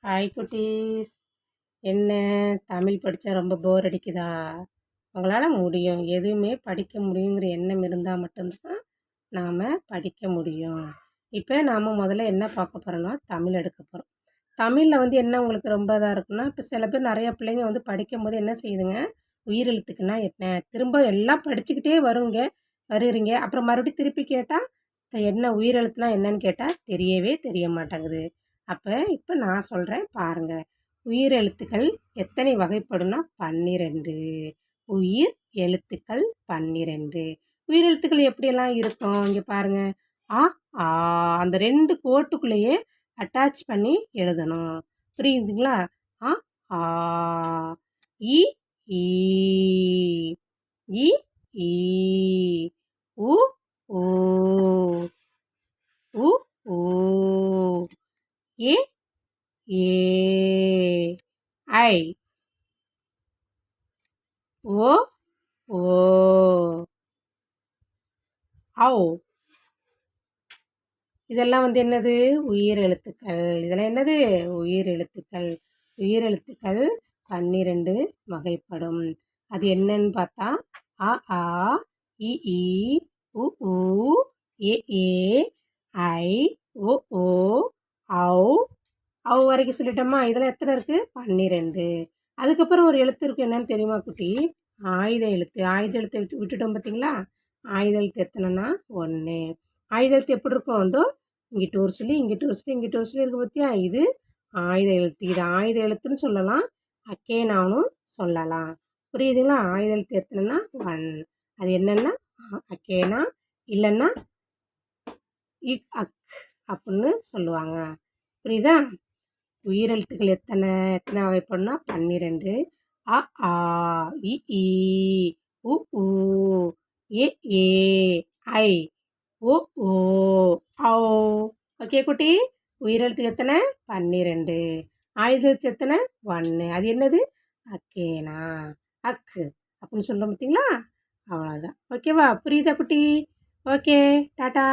Hi குட்டீஸ். என்ன தமிழ் படித்தா ரொம்ப போர் அடிக்குதா? உங்களால் முடியும். எதுவுமே படிக்க முடியுங்கிற எண்ணம் இருந்தால் மட்டும்தான் நாம் படிக்க முடியும். இப்போ நாம் முதல்ல என்ன பார்க்க போகிறோன்னா தமிழ் எடுக்க போகிறோம். தமிழில் என்ன உங்களுக்கு ரொம்ப இதாக இருக்குன்னா, இப்போ சில பேர் நிறையா பிள்ளைங்க படிக்கும்போது என்ன செய்யுதுங்க, உயிரெழுத்துக்குன்னா என்ன திரும்ப எல்லாம் படிச்சுக்கிட்டே வருறீங்க. அப்புறம் மறுபடியும் திருப்பி கேட்டால் என்ன உயிரெழுத்துனா என்னன்னு கேட்டால் தெரியவே தெரிய மாட்டேங்குது. இப்போ நான் சொல்கிறேன் பாருங்கள். உயிரெழுத்துக்கள் எத்தனை வகைப்படும்னா 12. உயிர் எழுத்துக்கள் 12. உயிரெழுத்துக்கள் எப்படியெல்லாம் இருக்கும் இங்கே பாருங்கள். ஆ ஆ அந்த 2 கோட்டுக்குள்ளேயே அட்டாச் பண்ணி எழுதணும். புரியுதுங்களா? ஆ ஆ இ ஈ இ ஈ உ ஊ உ ஊ ஏ ஏ ஐ ஓ ஓ ஔ. இதெல்லாம் என்னது உயிர் எழுத்துக்கள். இதெல்லாம் என்னது உயிர் எழுத்துக்கள். உயிர் எழுத்துக்கள் 12 வகைப்படும். அது என்னன்னு பார்த்தா அ ஆ இ ஈ உ ஊ ஏ ஏ ஐ ஓ ஓ ஔ ஔ வரைக்கும் சொல்லிட்டோமா? இதெல்லாம் எத்தனை இருக்குது? 12. அதுக்கப்புறம் ஒரு எழுத்து இருக்குது, என்னன்னு தெரியுமா குட்டி? ஆயுத எழுத்து. ஆயுத எழுத்தை விட்டுட்டோம் பார்த்தீங்களா? ஆயுத எழுத்து எத்தனைன்னா 1. ஆயுத எழுத்து எப்படி இருக்கும்? இங்கிட்டு ஒரு சொல்லி இங்கிட்டு ஒரு சொல்லி இங்கிட்டு ஒரு சொல்லி இருக்குது பார்த்தியா? இது ஆயுத எழுத்து. இது ஆயுத எழுத்துன்னு சொல்லலாம், அக்கேனானும் சொல்லலாம். புரியுதுங்களா? ஆயுத எழுத்து எத்தனைன்னா 1. அது என்னென்னா அக்கேனா, இல்லைன்னா இக் அக் அப்படின்னு சொல்லுவாங்க. புரியுதா? உயிரெழுத்துக்கள் எத்தனை எத்தனை வகைப்படும்னா 12. அ ஆ இ ஈ உ ஊ ஏ ஏ ஐ ஓ ஓ ஔ. ஓகே குட்டி. உயிரெழுத்துக்கு எத்தனை? 12. ஆயுதத்துக்கு எத்தனை? 1. அது என்னது? அக்கேனா, அக்கு அப்படின்னு சொல்கிறோம் பார்த்தீங்களா? அவ்வளோதான். ஓகேவா? புரியுதா குட்டி? Okay, tata.